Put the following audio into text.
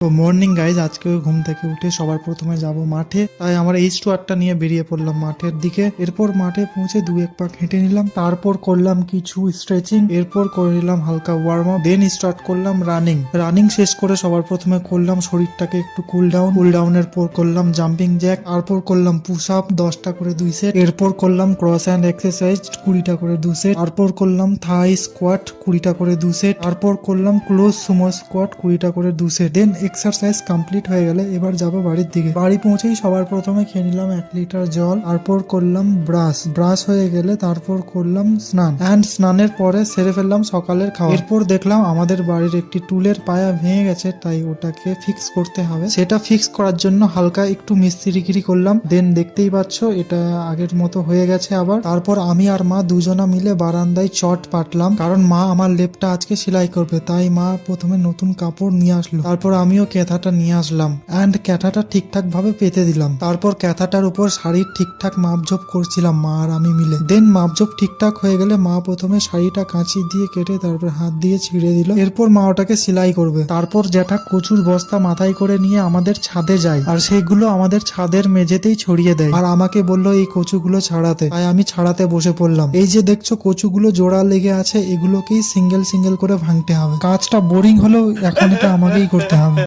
তো morning guys, আজকে ঘুম থেকে উঠে সবার প্রথমে যাব মাঠে। তাই আমার H2R নিয়ে বেরিয়ে পড়লাম মাঠের দিকে। এরপর মাঠে পৌঁছে দু এক পাক হেঁটে নিলাম, তারপর করলাম কিছু স্ট্রেচিং, এরপর করে নিলাম হালকা ওয়ার্ম আপ, দেন স্টার্ট করলাম রানিং শেষ করে সবার প্রথমে করলাম শরীরটাকে একটু কুল ডাউনের পর করলাম জাম্পিং জ্যাক, তারপর করলাম পুশ আপ 10টা করে 2 সেট, এরপর করলাম ক্রস হ্যান্ড এক্সারসাইজ 20টা করে 2 সেট, তারপর করলাম থাই স্কোয়াট 20টা করে 2 সেট, তারপর করলাম ক্লোজ সুমো স্কোয়াট 20টা করে 2 সেট। দেন এক্সারসাইজ কমপ্লিট হয়ে গেলে এবার যাবো বাড়ির দিকে। বাড়ি পৌঁছেই সবার প্রথমে খেয়ে নিলাম 1 লিটার জল, তারপর করলাম ব্রাশ হয়ে গেলে তারপর করলাম স্নানের পরে সেরে ফেললাম সকালের খাওয়া। এরপর দেখলাম আমাদের বাড়ির একটি টুলের পায়া ভেঙে গেছে, তাই ওটাকে ফিক্স করতে হবে। সেটা ফিক্স করার জন্য হালকা একটু মিস্ত্রিগিরি করলাম। দেন দেখতেই পাচ্ছ এটা আগের মতো হয়ে গেছে আবার। তারপর আমি আর মা দুজনা মিলে বারান্দায় চট পাটলাম, কারণ মা আমার লেপটা আজকে সেলাই করবে, তাই মা প্রথমে নতুন কাপড় নিয়ে আসলো। তারপর আমিও ক্যাথাটা নিয়ে আসলাম অ্যান্ড ক্যাথাটা ঠিকঠাক ভাবে পেতে দিলাম। তারপর ক্যাথাটার উপর শাড়ির ঠিকঠাক মাপঝোপ করছিলাম মা আর আমি মিলে। দেন মাপঝোপ ঠিকঠাক হয়ে গেলে মা প্রথমে শাড়িটা কাঁচি দিয়ে কেটে তারপর হাত দিয়ে ছিঁড়ে দিল। এরপর মা ওটাকে সেলাই করবে। তারপর জ্যাঠা কচুর বস্তা মাথায় করে নিয়ে আমাদের ছাদে যায়, আর সেইগুলো আমাদের ছাদের মেঝেতেই ছড়িয়ে দেয়, আর আমাকে বলল এই কচুগুলো ছাড়াতে। তাই আমি ছাড়াতে বসে পড়লাম। এই যে দেখছো কচুগুলো জোড়া লেগে আছে, এগুলোকেই সিঙ্গেল করে ভাঙতে হবে। কাজটা বোরিং হলেও এখন এটা আমাকেই করতে হবে।